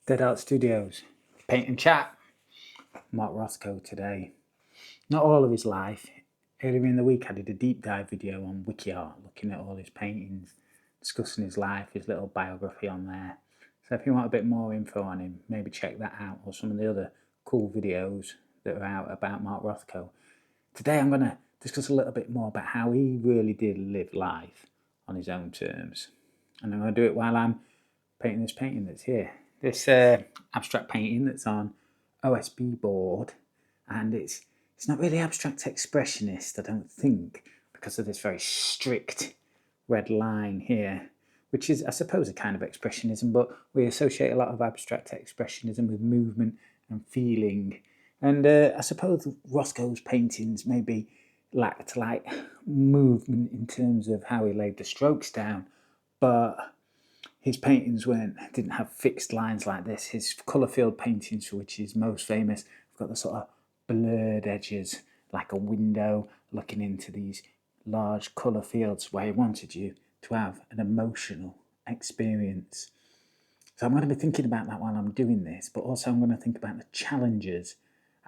Dead Art Studios, Paint and Chat. Mark Rothko today. Not all of his life. Earlier in the week I did a deep dive video on WikiArt, looking at all his paintings, discussing his life, his little biography on there. So if you want a bit more info on him, maybe check that out, or some of the other cool videos that are out about Mark Rothko. Today I'm going to discuss a little bit more about how he really did live life on his own terms. And I'm going to do it while I'm painting this painting that's here. This abstract painting that's on OSB board, and it's not really abstract expressionist, I don't think, because of this very strict red line here, which is, I suppose, a kind of expressionism, but we associate a lot of abstract expressionism with movement and feeling. And I suppose Rothko's paintings maybe lacked like movement in terms of how he laid the strokes down, but his paintings didn't have fixed lines like this. His colour field paintings, for which he's most famous, have got the sort of blurred edges, like a window looking into these large colour fields where he wanted you to have an emotional experience. So I'm going to be thinking about that while I'm doing this, but also I'm going to think about the challenges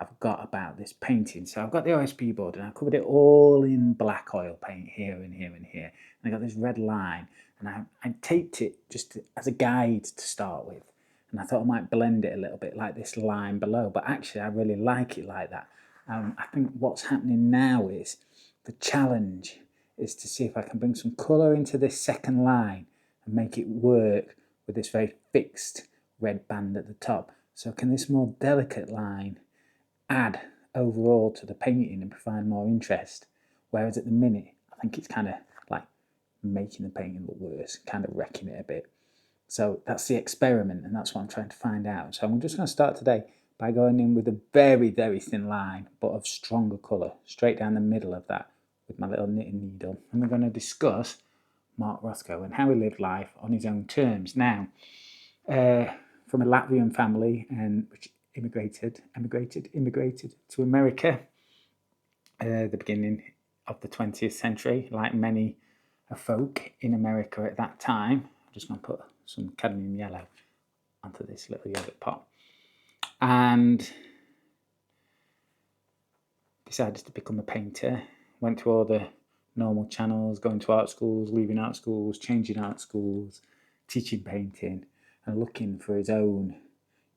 I've got about this painting. So I've got the OSB board and I covered it all in black oil paint here and here and here. And I got this red line, and I taped it just as a guide to start with. And I thought I might blend it a little bit like this line below, but actually I really like it like that. I think what's happening now is the challenge is to see if I can bring some colour into this second line and make it work with this very fixed red band at the top. So can this more delicate line add overall to the painting and provide more interest? Whereas at the minute, I think it's kind of like making the painting look worse, kind of wrecking it a bit. So that's the experiment, and that's what I'm trying to find out. So I'm just going to start today by going in with a very, very thin line, but of stronger colour, straight down the middle of that with my little knitting needle. And we're going to discuss Mark Rothko and how he lived life on his own terms. Now, from a Latvian family, and which immigrated to America at the beginning of the 20th century, like many folk in America at that time. I'm just going to put some cadmium yellow onto this little yogurt pot. And decided to become a painter. Went to all the normal channels, going to art schools, leaving art schools, changing art schools, teaching painting, and looking for his own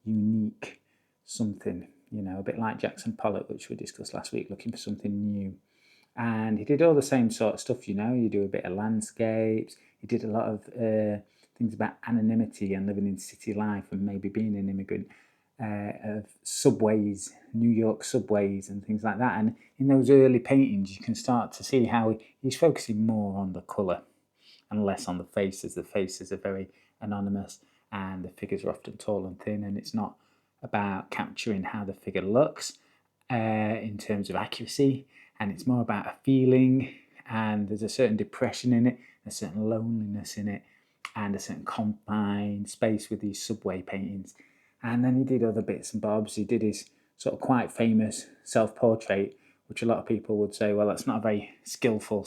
unique something, a bit like Jackson Pollock, which we discussed last week, looking for something new. And he did all the same sort of stuff, you do a bit of landscapes, he did a lot of things about anonymity and living in city life and maybe being an immigrant, of subways, New York subways and things like that. And in those early paintings you can start to see how he's focusing more on the colour and less on the faces. The faces are very anonymous and the figures are often tall and thin, and it's not about capturing how the figure looks in terms of accuracy, and it's more about a feeling, and there's a certain depression in it, a certain loneliness in it, and a certain confined space with these subway paintings. And then he did other bits and bobs. He did his sort of quite famous self-portrait, which a lot of people would say, well, that's not a very skillful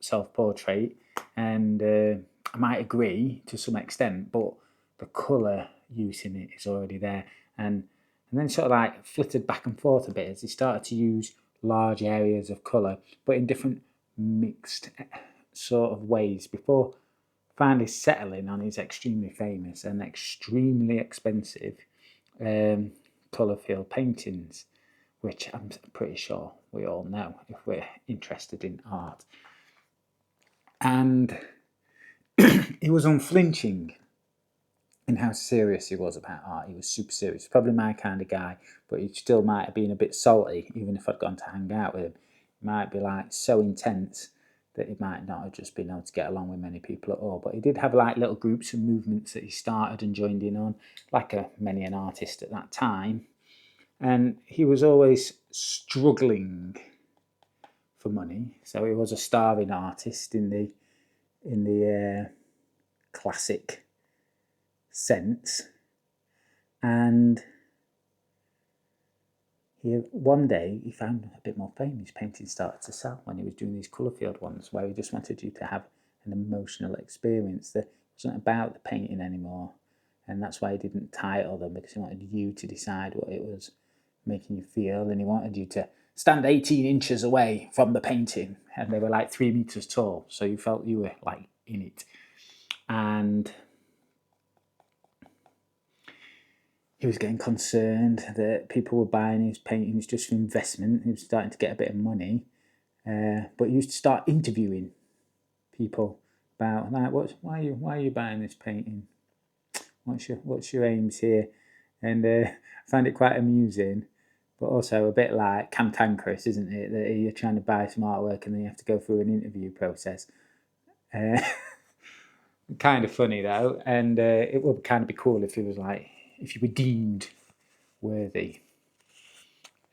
self-portrait, and I might agree to some extent, but the colour use in it is already there. And then sort of like flitted back and forth a bit as he started to use large areas of colour, but in different mixed sort of ways, before finally settling on his extremely famous and extremely expensive colour field paintings, which I'm pretty sure we all know if we're interested in art. And he was unflinching in how serious he was about art. He was super serious, probably my kind of guy, but he still might have been a bit salty, even if I'd gone to hang out with him. He might be like so intense that he might not have just been able to get along with many people at all. But he did have like little groups and movements that he started and joined in on, like many an artist at that time. And he was always struggling for money. So he was a starving artist in the classic sense. And one day he found a bit more fame. His paintings started to sell when he was doing these colour field ones, where he just wanted you to have an emotional experience that wasn't about the painting anymore. and that's why he didn't title them, because he wanted you to decide what it was making you feel, and he wanted you to stand 18 inches away from the painting, and they were like 3 meters tall, so you felt you were like in it. And he was getting concerned that people were buying his paintings just for investment. He was starting to get a bit of money, but he used to start interviewing people about, like, why are you buying this painting? What's your aims here? And I find it quite amusing, but also a bit like cantankerous, isn't it? That you're trying to buy some artwork and then you have to go through an interview process. Kind of funny though, and it would kind of be cool if it was like, if you were deemed worthy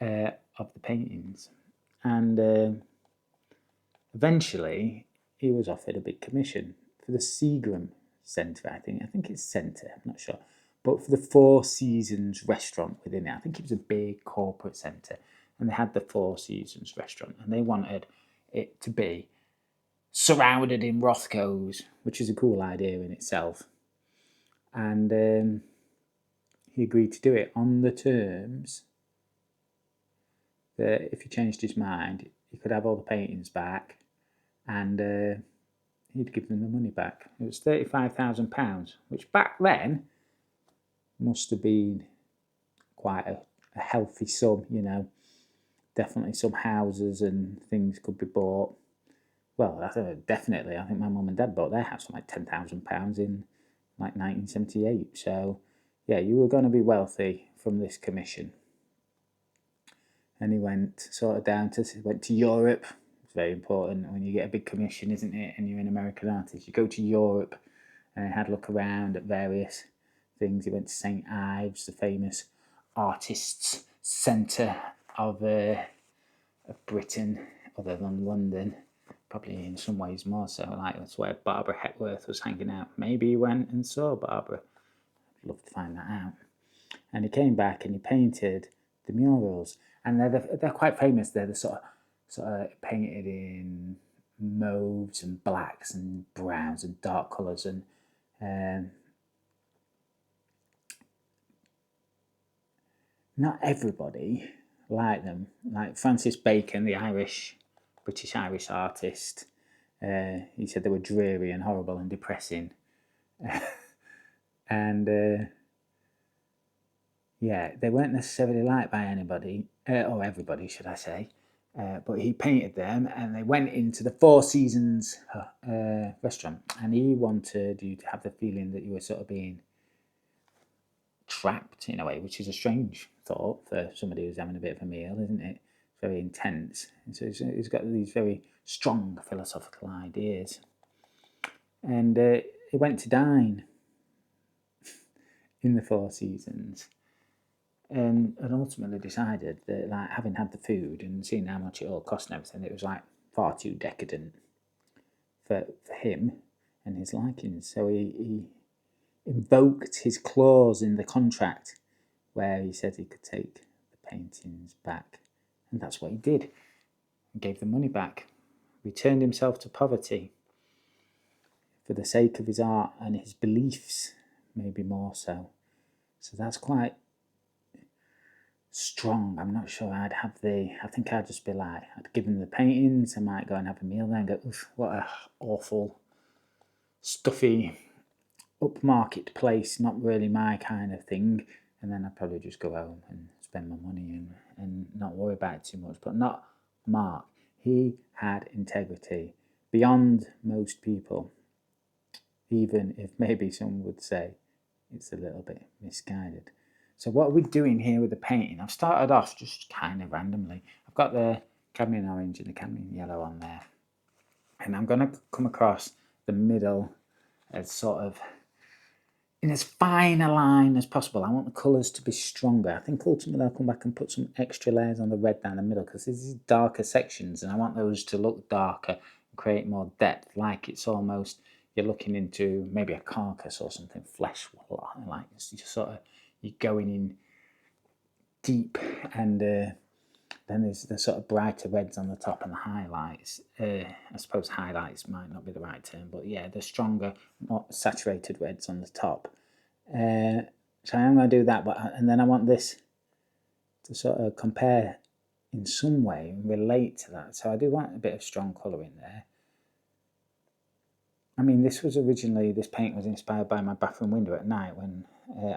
of the paintings. And eventually he was offered a big commission for the Seagram Centre, I think it's Centre, I'm not sure, but for the Four Seasons restaurant within it. I think it was a big corporate centre, and they had the Four Seasons restaurant, and they wanted it to be surrounded in Rothkos, which is a cool idea in itself. And he agreed to do it on the terms that if he changed his mind, he could have all the paintings back, and he'd give them the money back. It was £35,000, which back then must have been quite a healthy sum, you know. Definitely some houses and things could be bought. Well, definitely, I think my mum and dad bought their house for like £10,000 in like 1978. So, yeah, you were going to be wealthy from this commission. And he went went to Europe. It's very important when you get a big commission, isn't it? And you're an American artist, you go to Europe, and he had a look around at various things. He went to St. Ives, the famous artists' centre of Britain, other than London. Probably in some ways more so. Like, that's where Barbara Hepworth was hanging out. Maybe he went and saw Barbara. I'd love to find that out. And he came back and he painted the murals, and they're quite famous. They're the sort of painted in mauves and blacks and browns and dark colours, and not everybody liked them. Like Francis Bacon, the British-Irish artist, he said they were dreary and horrible and depressing. And yeah, they weren't necessarily liked by anybody, or everybody, should I say. But he painted them, and they went into the Four Seasons restaurant, and he wanted you to have the feeling that you were sort of being trapped in a way, which is a strange thought for somebody who's having a bit of a meal, isn't it? Very intense. And so he's got these very strong philosophical ideas. And he went to dine in the Four Seasons, and ultimately decided that, like, having had the food and seeing how much it all cost and everything, it was like far too decadent for him and his likings. So he invoked his clause in the contract where he said he could take the paintings back, and that's what he did. He gave the money back, returned himself to poverty for the sake of his art and his beliefs, maybe more so. So that's quite strong. I'm not sure I think I'd just be like, I'd give him the paintings, I might go and have a meal there and go, oof, what a awful, stuffy, upmarket place, not really my kind of thing. And then I'd probably just go home and spend my money and not worry about it too much. But not Mark. He had integrity beyond most people, even if maybe some would say it's a little bit misguided. So what are we doing here with the painting? I've started off just kind of randomly. I've got the cadmium orange and the cadmium yellow on there. And I'm going to come across the middle as sort of in as fine a line as possible. I want the colours to be stronger. I think ultimately I'll come back and put some extra layers on the red down the middle, because this is darker sections and I want those to look darker and create more depth, like it's almost you're looking into maybe a carcass or something, flesh, like it's just sort of you're going in deep, and then there's the sort of brighter reds on the top and the highlights. I suppose highlights might not be the right term, but yeah, the stronger, more saturated reds on the top. So I am going to do that, and then I want this to sort of compare in some way and relate to that. So I do want a bit of strong colour in there. I mean, this paint was inspired by my bathroom window at night, when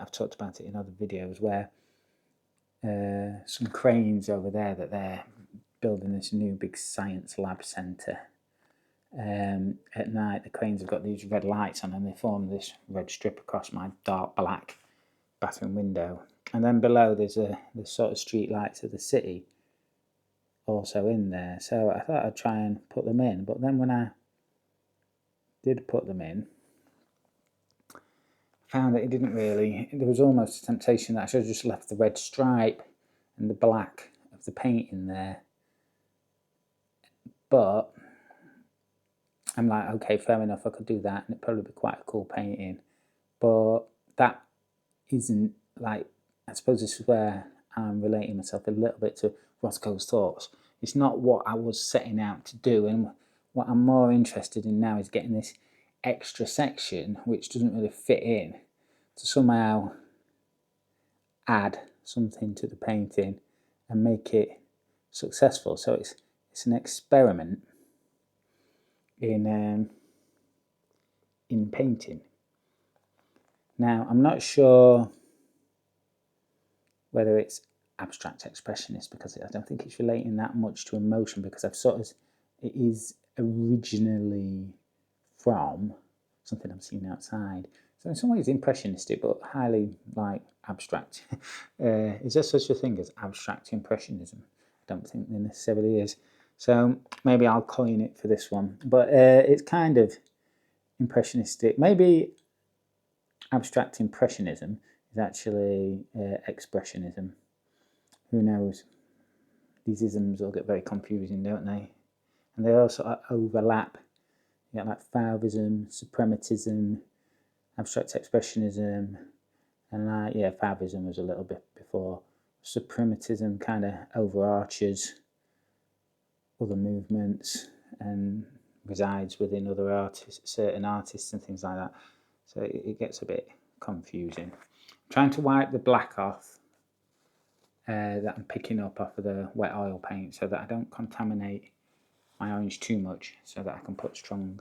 I've talked about it in other videos, where some cranes over there, that they're building this new big science lab centre. At night, the cranes have got these red lights on, and they form this red strip across my dark black bathroom window. And then below there's the sort of street lights of the city also in there. So I thought I'd try and put them in, but then when I did put them in, I found that it didn't really, there was almost a temptation that I should have just left the red stripe and the black of the paint in there. But I'm like, okay, fair enough, I could do that, and it'd probably be quite a cool painting. But that isn't, like, I suppose this is where I'm relating myself a little bit to Rothko's thoughts. It's not what I was setting out to do, and what I'm more interested in now is getting this extra section, which doesn't really fit in, to somehow add something to the painting and make it successful. So it's an experiment in painting. Now, I'm not sure whether it's abstract expressionist, because I don't think it's relating that much to emotion, because it is originally from something I've seen outside. So in some ways impressionistic, but highly like abstract. Is there such a thing as abstract impressionism? I don't think there necessarily is. So maybe I'll coin it for this one. But it's kind of impressionistic. Maybe abstract impressionism is actually expressionism. Who knows? These isms all get very confusing, don't they? And they also overlap. You got like Fauvism, suprematism, abstract expressionism, and Fauvism was a little bit before. Suprematism kind of overarches other movements and resides within other artists, certain artists and things like that. So it gets a bit confusing. I'm trying to wipe the black off that I'm picking up off of the wet oil paint, so that I don't contaminate my orange too much, so that I can put strong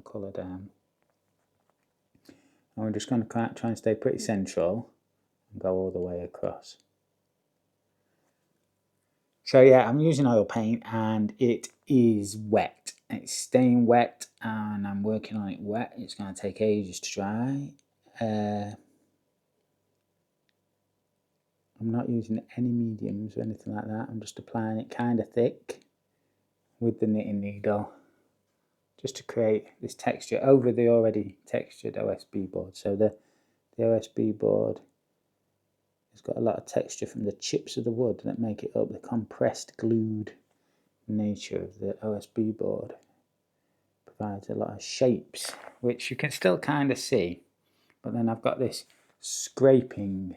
colour down. And we're just going to try and stay pretty central and go all the way across. So yeah, I'm using oil paint, and it is wet. It's staying wet, and I'm working on it wet. It's going to take ages to dry. I'm not using any mediums or anything like that. I'm just applying it kind of thick with the knitting needle, just to create this texture over the already textured OSB board. So the OSB board has got a lot of texture from the chips of the wood that make it up. The compressed, glued nature of the OSB board provides a lot of shapes, which you can still kind of see. But then I've got this scraping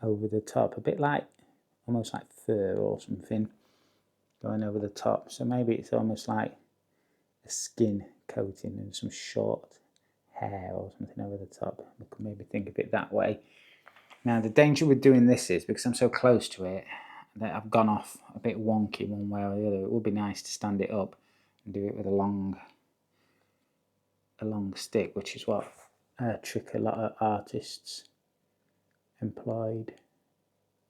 over the top, a bit like, almost like fur or something, going over the top. So maybe it's almost like a skin coating and some short hair or something over the top. We could maybe think of it that way. Now, the danger with doing this is, because I'm so close to it, that I've gone off a bit wonky one way or the other. It would be nice to stand it up and do it with a long stick, which is what a trick a lot of artists employed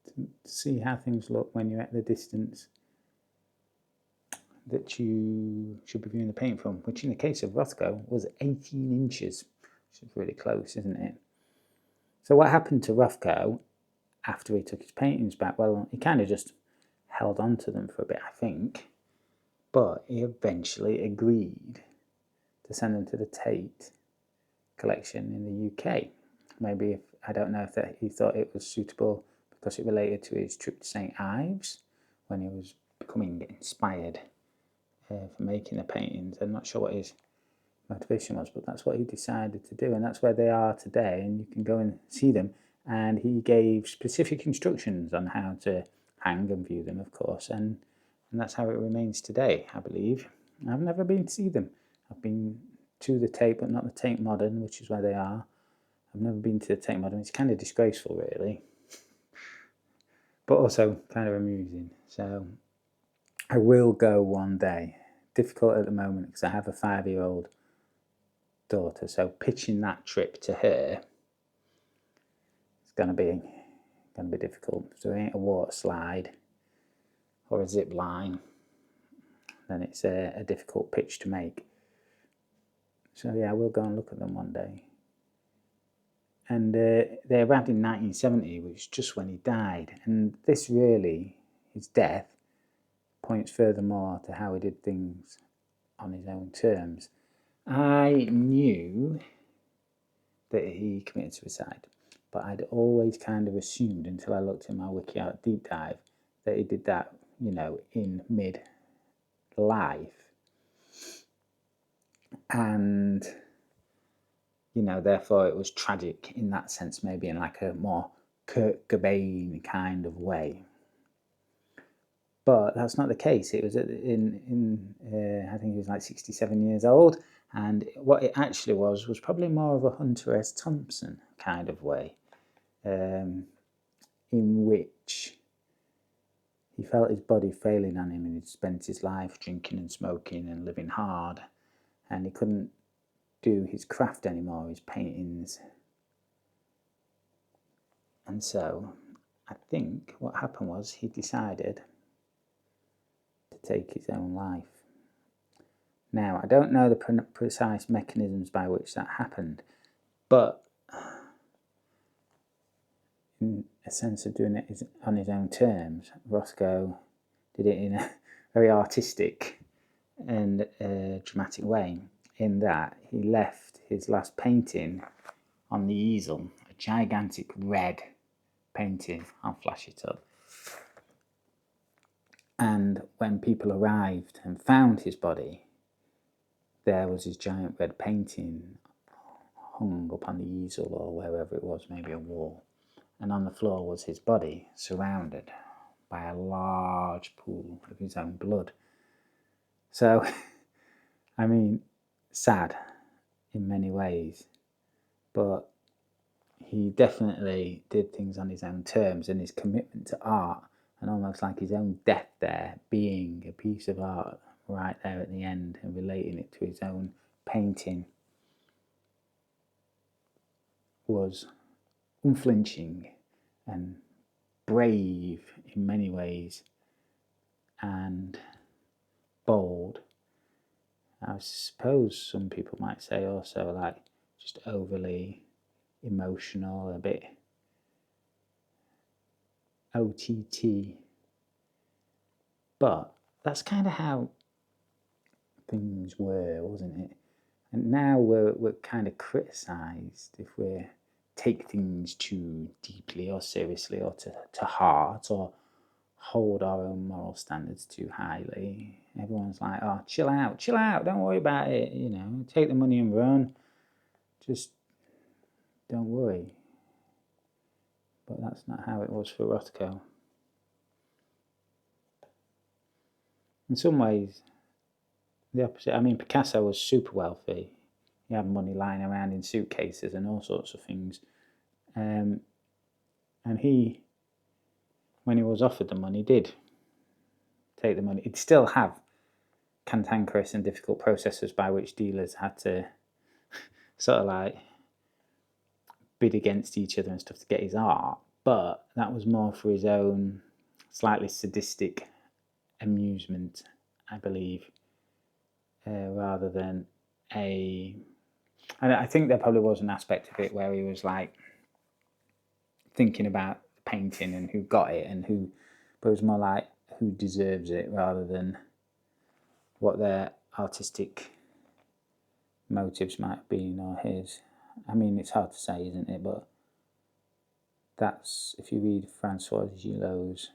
to see how things look when you're at the distance that you should be viewing the paint from, which in the case of Rothko was 18 inches, which is really close, isn't it? So what happened to Rothko after he took his paintings back? Well, he kind of just held on to them for a bit, I think, but he eventually agreed to send them to the Tate collection in the UK. Maybe, I don't know if he thought it was suitable because it related to his trip to St. Ives when he was becoming inspired for making the paintings. I'm not sure what his motivation was, but that's what he decided to do, and that's where they are today, and you can go and see them. And he gave specific instructions on how to hang and view them, of course, and that's how it remains today, I believe. I've never been to see them. I've been to the Tate, but not the Tate Modern, which is where they are. I've never been to the Tate Modern. It's kind of disgraceful, really, but also kind of amusing. So I will go one day. Difficult at the moment because I have a 5-year-old daughter, so pitching that trip to her is going to be difficult. So it ain't a water slide or a zip line, then it's a difficult pitch to make. So yeah, we'll go and look at them one day. And they arrived in 1970, which is just when he died. And this really, his death, points furthermore to how he did things on his own terms. I knew that he committed suicide, but I'd always kind of assumed until I looked in my WikiArt deep dive that he did that, in mid-life. And therefore it was tragic in that sense, maybe in like a more Kurt Cobain kind of way. But that's not the case. It was I think he was like 67 years old, and what it actually was probably more of a Hunter S. Thompson kind of way, in which he felt his body failing on him, and he'd spent his life drinking and smoking and living hard, and he couldn't do his craft anymore, his paintings. And so I think what happened was he decided to take his own life. Now, I don't know the precise mechanisms by which that happened, but in a sense of doing it on his own terms, Rothko did it in a very artistic and dramatic way, in that he left his last painting on the easel, a gigantic red painting. I'll flash it up. And when people arrived and found his body, there was his giant red painting hung up on the easel or wherever it was, maybe a wall. And on the floor was his body, surrounded by a large pool of his own blood. So, I mean, sad in many ways, but he definitely did things on his own terms, and his commitment to art, and almost like his own death there, being a piece of art right there at the end and relating it to his own painting, was unflinching and brave in many ways and bold. I suppose some people might say also like just overly emotional, a bit OTT, but that's kind of how things were, wasn't it? And now we're kind of criticised if we take things too deeply or seriously or to heart, or hold our own moral standards too highly. Everyone's like, oh, chill out, don't worry about it, take the money and run, just don't worry. But that's not how it was for Rothko. In some ways, the opposite. I mean, Picasso was super wealthy. He had money lying around in suitcases and all sorts of things. And he, when he was offered the money, did take the money. He'd still have cantankerous and difficult processes by which dealers had to sort of like bid against each other and stuff to get his art. But that was more for his own slightly sadistic amusement, I believe, rather than and I think there probably was an aspect of it where he was like thinking about painting and who got it and who, but it was more like who deserves it rather than what their artistic motives might have been or his. I mean, it's hard to say, isn't it? But that's, if you read Francois Gillot's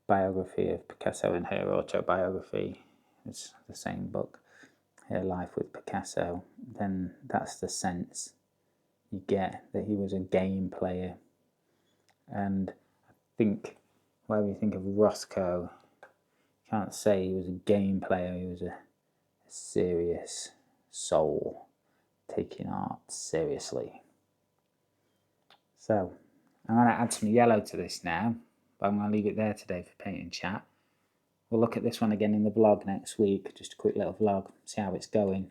biography of Picasso and her autobiography, it's the same book, Her Life with Picasso, then that's the sense you get, that he was a game player. And I think, whatever you think of Rothko, you can't say he was a game player, he was a serious soul, taking art seriously. So I'm going to add some yellow to this now, but I'm going to leave it there today for paint and chat. We'll look at this one again in the vlog next week, just a quick little vlog, see how it's going.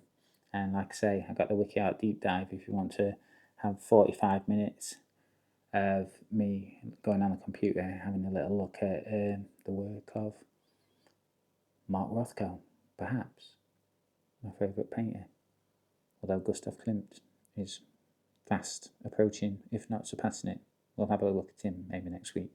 And like I say, I got the Wiki Art deep dive if you want to have 45 minutes of me going on the computer and having a little look at the work of Mark Rothko, perhaps my favourite painter. Although Gustav Klimt is fast approaching, if not surpassing it. We'll have a look at him maybe next week.